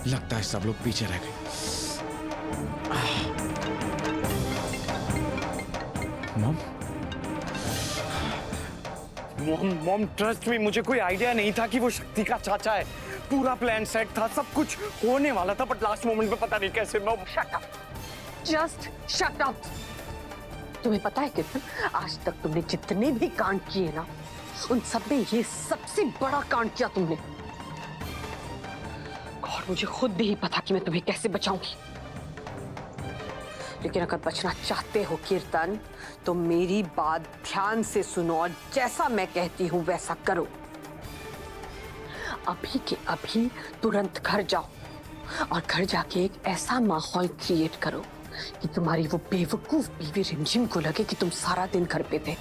लगता है सब लोग पीछे रह गए। मॉम, मॉम ट्रस्ट में मुझे कोई आइडिया नहीं था कि वो शक्ति का चाचा है। पूरा प्लान सेट था, सब कुछ होने वाला था, बट लास्ट मोमेंट पे पता नहीं कैसे mom. Shut up, just shut up. तुम्हें पता है कीर्तन, आज तक तुमने जितने भी कांड किए ना, उन सब में ये सबसे बड़ा कांड किया तुमने। और मुझे खुद भी पता कि मैं तुम्हें कैसे बचाऊंगी। लेकिन अगर बचना चाहते हो कीर्तन, तो मेरी बात ध्यान से सुनो और जैसा मैं कहती हूं वैसा करो। अभी के अभी तुरंत घर जाओ और घर जाके एक ऐसा माहौल क्रिएट करो कि तुम्हारी वो बेवकूफ बीवी रिमझिम को लगे कि तुम सारा दिन घर पे थे।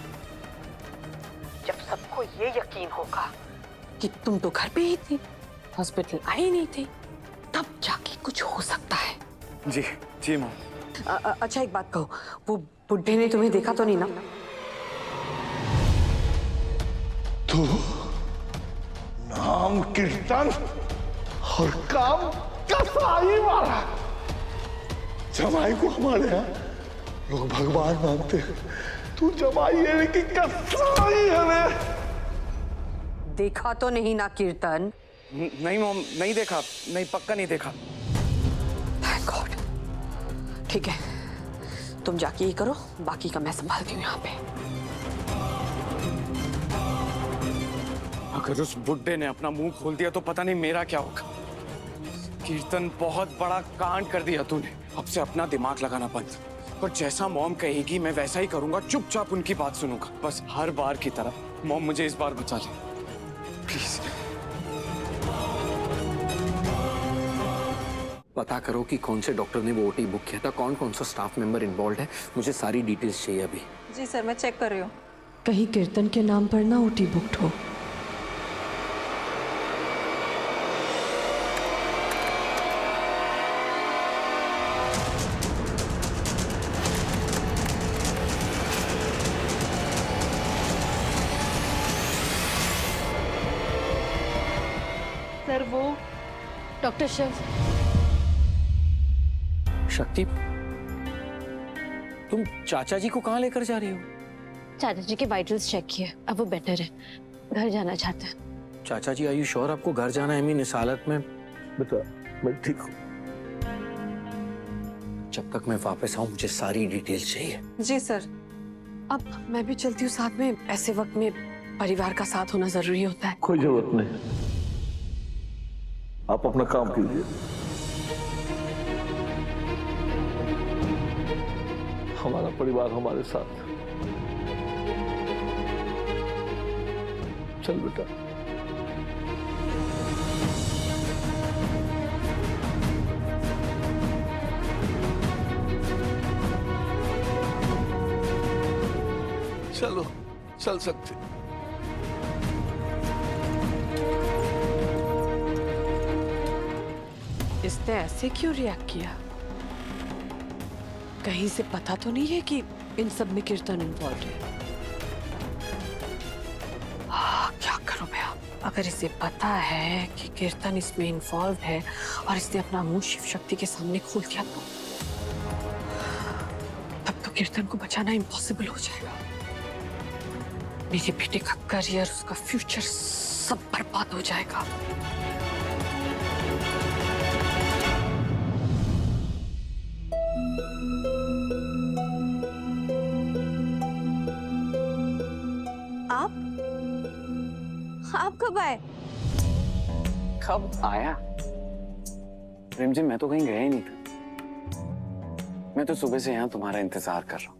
जब सबको ये यकीन होगा कि तुम तो घर पे ही थे, हॉस्पिटल आई नहीं थे, तब जाके कुछ हो सकता है। जी जी मॉम। अच्छा एक बात कहो, वो बुड्ढे ने तुम्हें देखा तो नहीं ना? तो नाम कीर्तन और काम कसाई वाला। जमाई को हमारे यहाँ लोग भगवान मानते हैं, तू जमाई है लेकिन कसाई है रे। देखा तो नहीं ना कीर्तन? नहीं मॉम, नहीं देखा, नहीं पक्का नहीं देखा। Thank God. ठीक है, तुम जाके ये करो, बाकी का मैं संभालती हूँ यहाँ पे। अगर उस बुड्ढे ने अपना मुंह खोल दिया तो पता नहीं मेरा क्या होगा। कीर्तन, बहुत बड़ा कांड कर दिया तूने। अब से अपना दिमाग लगाना बंद, पर जैसा मॉम कहेगी मैं वैसा ही करूंगा, चुपचाप उनकी बात सुनूंगा। बस हर बार की तरह मॉम मुझे इस बार बचा ले प्लीज। पता करो कि कौन से डॉक्टर ने वो ओटी बुक किया था, कौन कौन सा स्टाफ मेंबर इन्वॉल्व है। मुझे सारी डिटेल्स चाहिए अभी। जी सर, मैं चेक कर रही हूँ। कहीं कीर्तन के नाम पर ना ओटी बुक्ड हो। सर वो डॉक्टर शिव। शक्ति, तुम चाचा जी को कहाँ लेकर जा रही हो? चाचा जी के वाइटल्स चेक किए, अब वो बेटर है, घर जाना चाहते हैं। चाचा जी, आयु श्योर आपको घर जाना है? मीन इस हालत में? बेटा मैं ठीक हूँ। जब तक मैं वापस आऊं मुझे सारी डिटेल्स चाहिए। जी सर। अब मैं भी चलती हूँ साथ में। ऐसे वक्त में परिवार का साथ होना जरूरी होता है। कोई जरूरत नहीं, आप अपना काम कीजिए। हमारा परिवार हमारे साथ। चल बेटा। चलो, चल सकते। इसने ऐसे क्यों रिएक्ट किया? कहीं से पता तो नहीं है कि इन सब में कीर्तन इन्वॉल्व है? क्या करूं मैं अब? अगर इसे पता है कि कीर्तन इसमें इन्वॉल्व है और इसने अपना मुंह शिव शक्ति के सामने खोल दिया, तो तब तो कीर्तन को बचाना इम्पॉसिबल हो जाएगा। मेरे बेटे का करियर, उसका फ्यूचर सब बर्बाद हो जाएगा। आप कब आए? कब आया? रिमझिम, मैं तो कहीं गया ही नहीं था। मैं तो सुबह से यहाँ तुम्हारा इंतजार कर रहा हूँ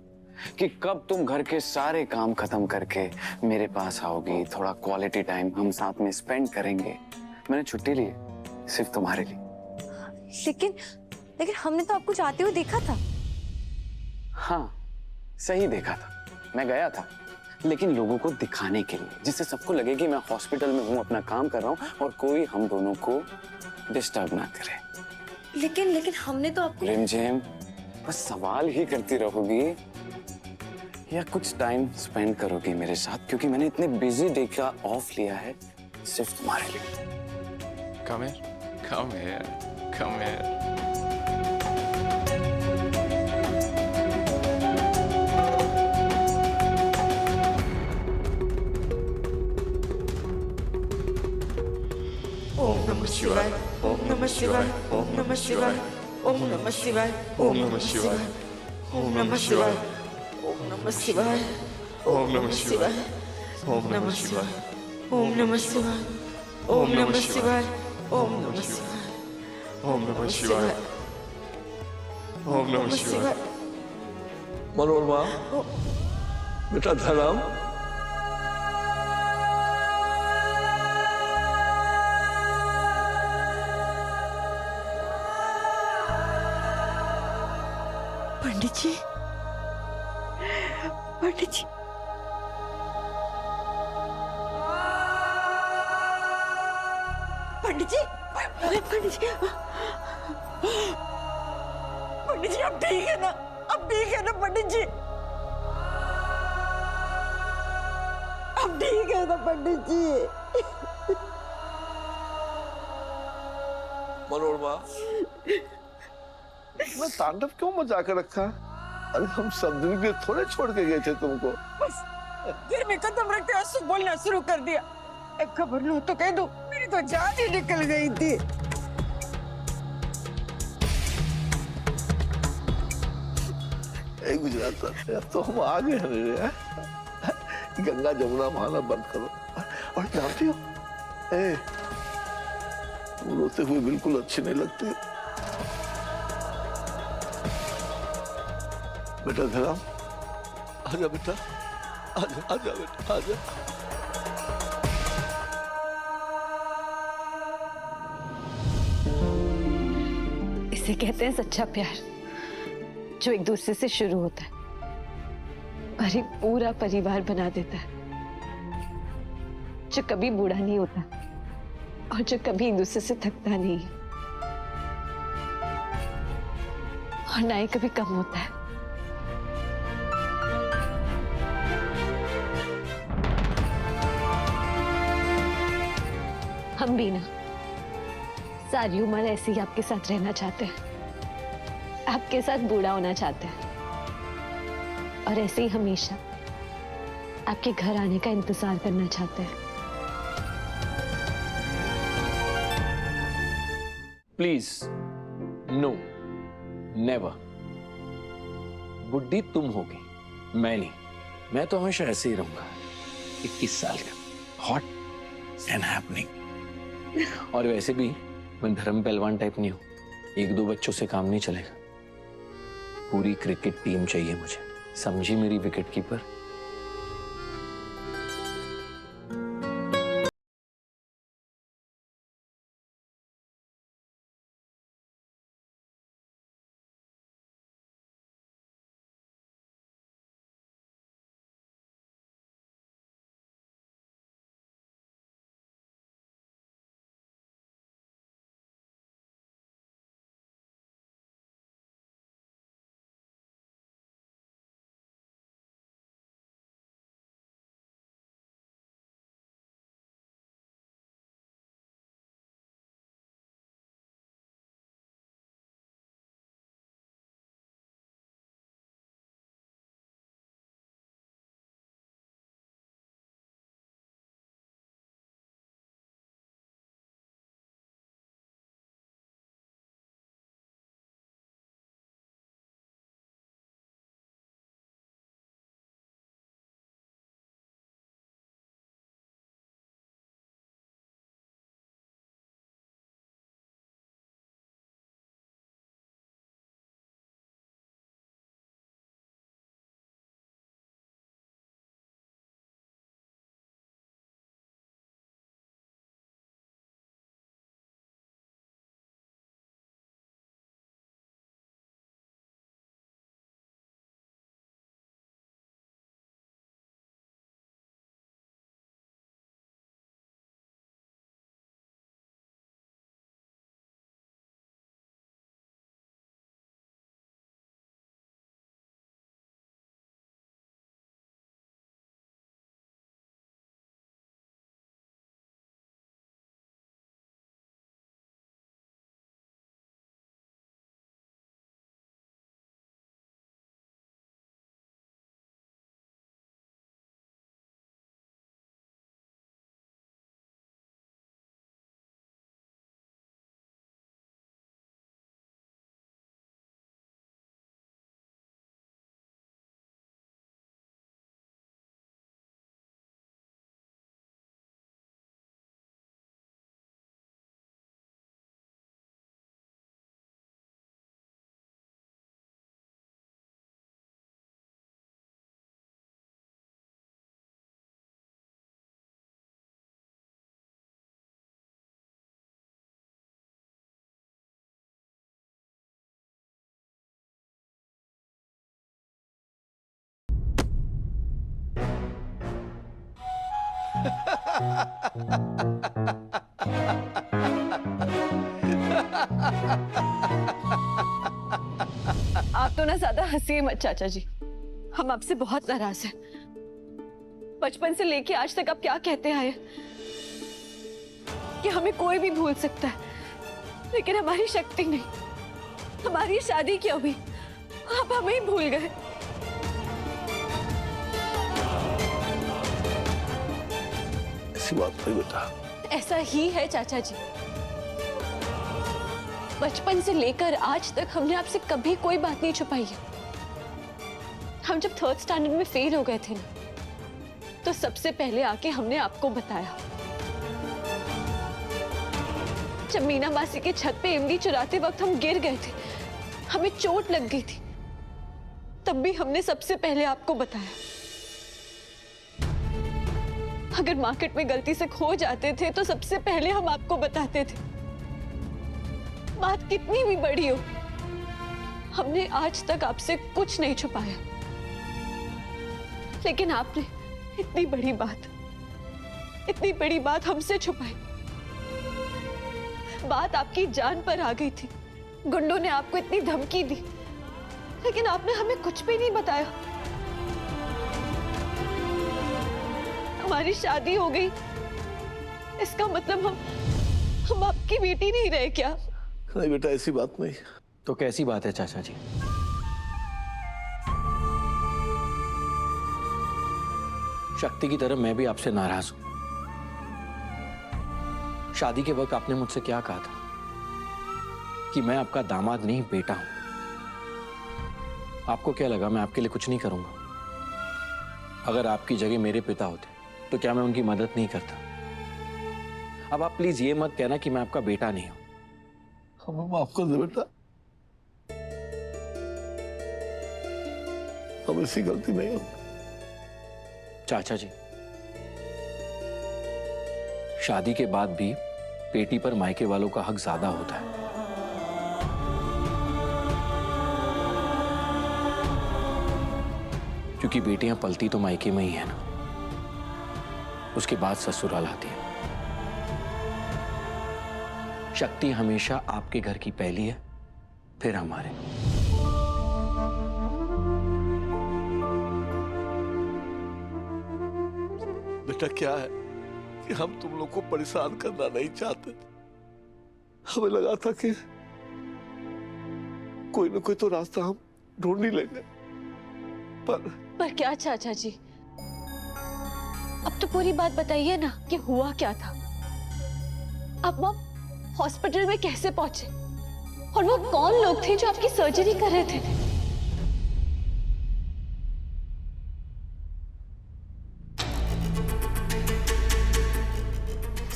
कि कब तुम घर के सारे काम खत्म करके मेरे पास आओगी, थोड़ा क्वालिटी टाइम हम साथ में स्पेंड करेंगे। मैंने छुट्टी ली है सिर्फ तुम्हारे लिए। लेकिन हमने तो आपको जाते हुए देखा था। हाँ, सही देखा था। मैं गया था, लेकिन लोगों को दिखाने के लिए, जिससे सबको लगे कि मैं हॉस्पिटल में हूँ, अपना काम कर रहा हूँ और कोई हम दोनों को डिस्टर्ब ना करे। लेकिन हमने तो आपको। रिमझिम, बस सवाल ही करती रहोगी या कुछ टाइम स्पेंड करोगी मेरे साथ? क्योंकि मैंने इतने बिजी डे का ऑफ लिया है सिर्फ तुम्हारे लिए। Come here. Come here. ओम नमः शिवाय, ओम नमः शिवाय, ओम नमः शिवाय, ओम नमः शिवाय, ओम नमः शिवाय, ओम नमः शिवाय, ओम नमः शिवाय, ओम नमः शिवाय, ओम नमः शिवाय, ओम नमः शिवाय, ओम नमः शिवाय, ओम नमः शिवाय, ओम नमः शिवाय, ओम नमः शिवाय। मनोरमा, बेटा धर्म, पंडित जी, पंडित जी, पंडित जी, पंडित जी, पंडित जी, अब ठीक है ना? अब ठीक है ना पंडित जी? अब ठीक है ना पंडित जी? मनोरमा, मैं तांडव क्यों मचा कर रखा? अरे हम सब दिन के थोड़े छोड़ के गए थे तुमको। बस फिर मैं कदम रखते आंसू बोलना शुरू कर दिया। एक खबर लो तो कह दो, मेरी तो जान ही निकल गई थी। गुजरात अब तो हम आ गए हैं। गंगा जमुना बहाना बंद करो। और जानती हो, तुम रोते हुए बिल्कुल अच्छी नहीं लगती। बेटा धराम, आजा बेटा, आजा आजा बेटा, आजा। इसे कहते हैं सच्चा प्यार, जो एक दूसरे से शुरू होता है और एक पूरा परिवार बना देता है, जो कभी बूढ़ा नहीं होता और जो कभी एक दूसरे से थकता नहीं और ना ही कभी कम होता है। हम भी ना सारी उम्र ऐसे ही आपके साथ रहना चाहते हैं, आपके साथ बूढ़ा होना चाहते हैं और ऐसे ही हमेशा आपके घर आने का इंतजार करना चाहते हैं। Please no, never. बुड्ढी तुम होगी, मैं नहीं। मैं तो हमेशा ऐसे ही रहूंगा, 21 साल का, हॉट एंड हैपनिंग। और वैसे भी मैं धर्म पहलवान टाइप नहीं हूं, 1-2 बच्चों से काम नहीं चलेगा। पूरी क्रिकेट टीम चाहिए मुझे, समझी मेरी विकेट कीपर? आप तो ना ज्यादा हंसिए मत चाचा जी, हम आपसे बहुत नाराज हैं। बचपन से लेके आज तक आप क्या कहते आए कि हमें कोई भी भूल सकता है, लेकिन हमारी शक्ति नहीं। हमारी शादी क्यों हुई, आप हमें ही भूल गए। ऐसी बात नहीं बेटा। ऐसा ही है चाचा जी। बचपन से लेकर आज तक हमने आपसे कभी कोई बात नहीं छुपाई है। हम जब 3rd स्टैंडर्ड में फेल हो गए थे ना, तो सबसे पहले आके हमने आपको बताया। जब मीना मासी की छत पे इमली चुराते वक्त हम गिर गए थे, हमें चोट लग गई थी, तब भी हमने सबसे पहले आपको बताया। अगर मार्केट में गलती से खो जाते थे तो सबसे पहले हम आपको बताते थे। बात कितनी भी बड़ी हो, हमने आज तक आपसे कुछ नहीं छुपाया। लेकिन आपने इतनी बड़ी बात हमसे छुपाई। बात आपकी जान पर आ गई थी। गुंडों ने आपको इतनी धमकी दी, लेकिन आपने हमें कुछ भी नहीं बताया। हमारी शादी हो गई, इसका मतलब हम आपकी बेटी नहीं रहे क्या? नहीं बेटा, ऐसी बात नहीं। तो कैसी बात है चाचा जी? शक्ति की तरह मैं भी आपसे नाराज हूं। शादी के वक्त आपने मुझसे क्या कहा था कि मैं आपका दामाद नहीं बेटा हूं। आपको क्या लगा मैं आपके लिए कुछ नहीं करूंगा? अगर आपकी जगह मेरे पिता होते तो क्या मैं उनकी मदद नहीं करता? अब आप प्लीज ये मत कहना कि मैं आपका बेटा नहीं हूं। हमें माफ कर दे बेटा, हम ऐसी गलती नहीं होती। चाचा जी, शादी के बाद भी बेटी पर मायके वालों का हक ज्यादा होता है। क्योंकि बेटियां पलती तो मायके में ही है ना, उसके बाद ससुराल आती है। शक्ति हमेशा आपके घर की पहली है, फिर हमारे। बेटा क्या है कि हम तुम लोग को परेशान करना नहीं चाहते। हमें लगा था कि कोई ना कोई तो रास्ता हम ढूंढ ही लेंगे, पर क्या चाचा जी? अब तो पूरी बात बताइए ना कि हुआ क्या था। अब आप हॉस्पिटल में कैसे पहुंचे, और वो कौन लोग थे जो आपकी सर्जरी कर रहे थे?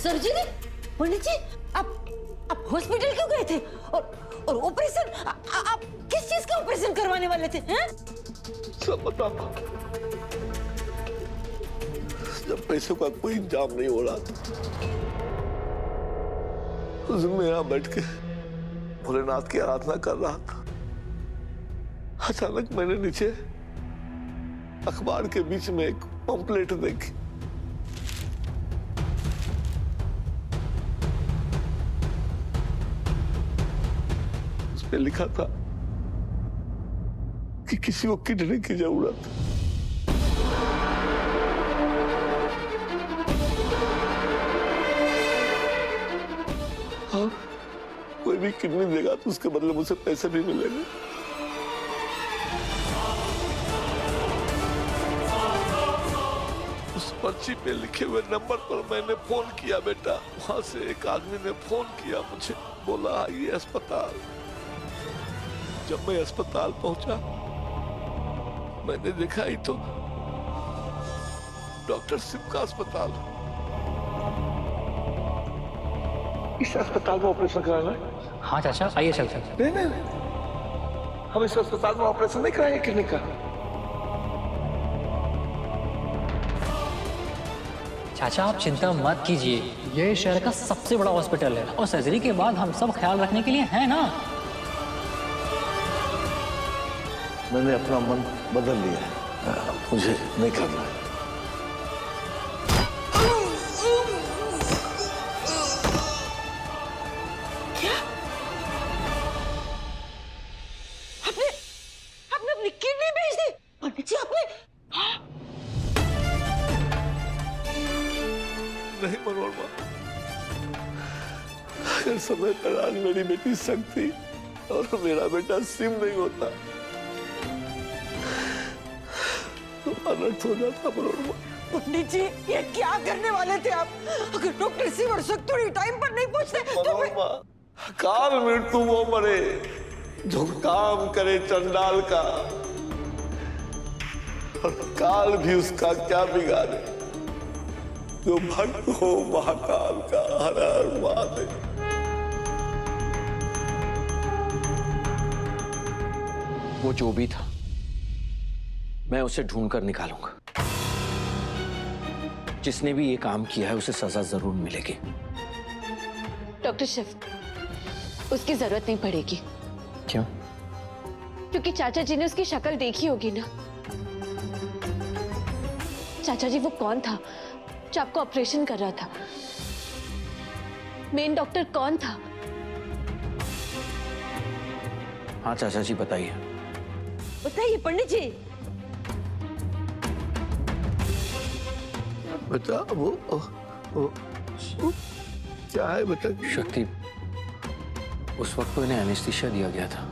सर्जरी? पंडित जी, आप हॉस्पिटल क्यों गए थे? और ऑपरेशन, आप किस चीज का ऑपरेशन करवाने वाले थे? हैं? सब बता। जब पैसों का कोई इंतजाम नहीं हो रहा था, उस दिन मैं यहाँ बैठ के भोलेनाथ की आराधना कर रहा था। अचानक मैंने नीचे अखबार के बीच में एक पंपलेट देखी। उस पे लिखा था कि किसी को किडनी की जरूरत है। और कोई भी किडनी देगा तो उसके बदले मुझे पैसे भी मिलेंगे। उस पर्ची पे लिखे हुए नंबर पर मैंने फोन किया बेटा। वहां से एक आदमी ने फोन किया मुझे, बोला आइए अस्पताल। जब मैं अस्पताल पहुंचा, मैंने देखा ही तो डॉक्टर सिंह का अस्पताल। इस अस्पताल में ऑपरेशन कराना है? हाँ चाचा, आइए चलते हैं। नहीं नहीं नहीं, हम इस अस्पताल में ऑपरेशन नहीं कराएंगे किडनी का। चाचा आप चिंता मत कीजिए, ये शहर का सबसे बड़ा हॉस्पिटल है और सर्जरी के बाद हम सब ख्याल रखने के लिए हैं ना। मैंने अपना मन बदल लिया है, मुझे नहीं करना है। अगर समय पर आज मेरी बेटी शक्ति और मेरा बेटा सिम नहीं होता तो अनर्थ हो जाता मनोरमा। पंडित जी, ये क्या करने वाले थे आप? अगर डॉक्टर सिम और शक्ति टाइम पर नहीं पहुंचते तो मनोरमा, काल मृत्यु वो मरे जो काम करे चंडाल का, और काल भी उसका क्या बिगाड़े जो भक्त हो महाकाल का। हर हर महादेव। वो जो भी था मैं उसे ढूंढ कर निकालूंगा। जिसने भी ये काम किया है उसे सजा जरूर मिलेगी। डॉक्टर शिव, उसकी जरूरत नहीं पड़ेगी। क्यों? क्योंकि चाचा जी ने उसकी शक्ल देखी होगी ना। चाचा जी वो कौन था जो आपको ऑपरेशन कर रहा था? मेन डॉक्टर कौन था? हाँ चाचा जी बताइए। बताइए पंडित जी। बेटा वो क्या है बेटा? शक्ति, उस वक्त तो इन्हें एनेस्थीसिया दिया गया था।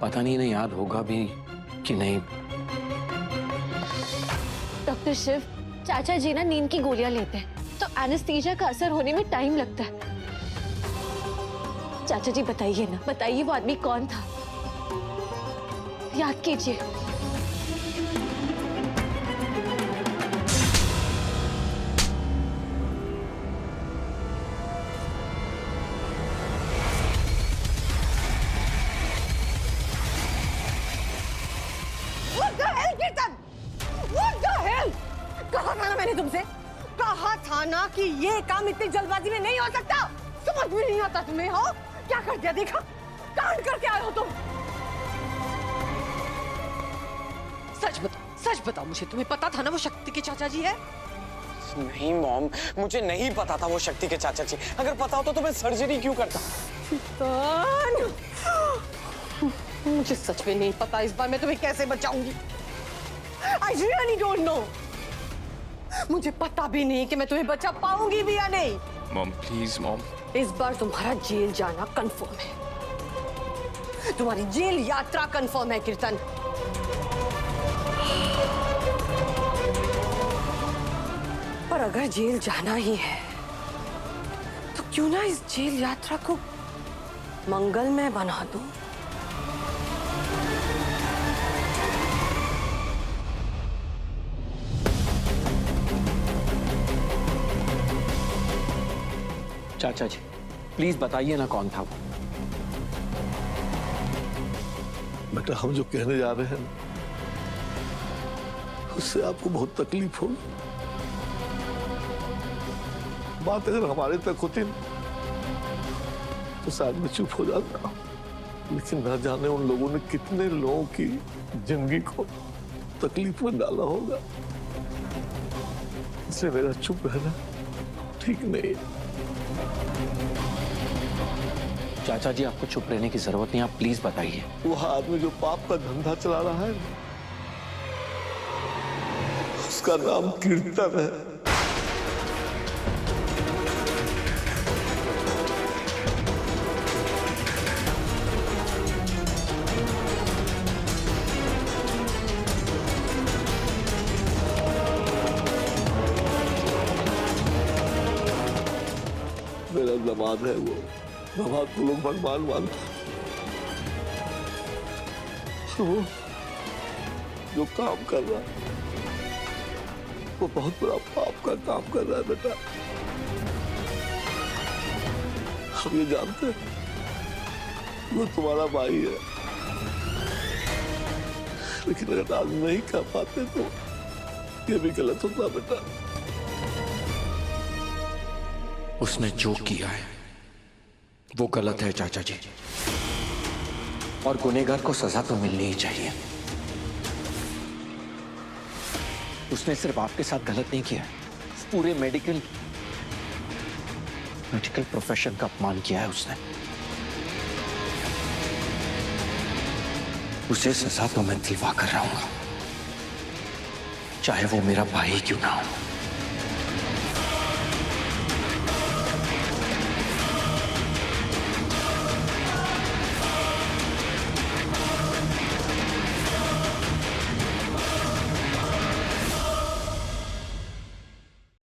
पता नहीं इन्हें याद होगा भी कि नहीं। डॉक्टर शिव, चाचा जी ना नींद की गोलियां लेते हैं तो एनेस्थीसिया का असर होने में टाइम लगता है। चाचा जी बताइए ना, बताइए वो आदमी कौन था? याद कीजिए। What the hell, कीर्तन? What the hell? कहा था ना मैंने तुमसे, कहा था ना कि ये काम इतनी जल्दबाजी में नहीं हो सकता। समझ में नहीं आता तुम्हें? हो क्या कर दिया, देखा कांड करके आए हो तुम। सच बताओ मुझे, तुम्हें पता था ना वो शक्ति के चाचा जी है? नहीं मॉम, मुझे नहीं पता था वो शक्ति के चाचा जी। अगर पता होता तो मैं सर्जरी क्यों करता? मुझे सच में नहीं पता। इस बार मैं तुम्हें कैसे बचाऊंगी? I really don't know. मुझे पता भी नहीं कि मैं तुम्हें बचा पाऊंगी भी या नहीं। Mom please mom. इस बार तुम्हारा जेल जाना कंफर्म है। तुम्हारी जेल यात्रा कंफर्म है कीर्तन। पर अगर जेल जाना ही है तो क्यों ना इस जेल यात्रा को मंगलमय बना दो। चाचा जी प्लीज बताइए ना कौन था वो। बेटा हम जो कहने जा रहे हैं उससे आपको बहुत तकलीफ होगी। बात अगर हमारे तक होती तो शायद मैं चुप हो जाता, लेकिन न जाने उन लोगों ने कितने लोगों की जिंदगी को तकलीफ में डाला होगा। इसलिए मेरा चुप रहना ठीक नहीं है। चाचा जी आपको चुप रहने की जरूरत नहीं, आप प्लीज बताइए। वो आदमी जो पाप का धंधा चला रहा है उसका नाम कीर्तन है। मेरा दामाद है वो। दामाद को लोग भगवान मानते हैं। वो जो काम कर रहा है वो बहुत बड़ा पाप का काम कर रहा है बेटा। हम ये जानते हैं वो तुम्हारा भाई है, लेकिन अगर आज नहीं कर पाते तो ये भी गलत होता बेटा। उसने जो किया है वो गलत है चाचा जी, और गुनहगार को सजा तो मिलनी ही चाहिए। उसने सिर्फ आपके साथ गलत नहीं किया, पूरे मेडिकल प्रोफेशन का अपमान किया है उसने। उसे सजा तो मैं दिलवा कर रहूंगा, चाहे वो मेरा भाई क्यों ना हो।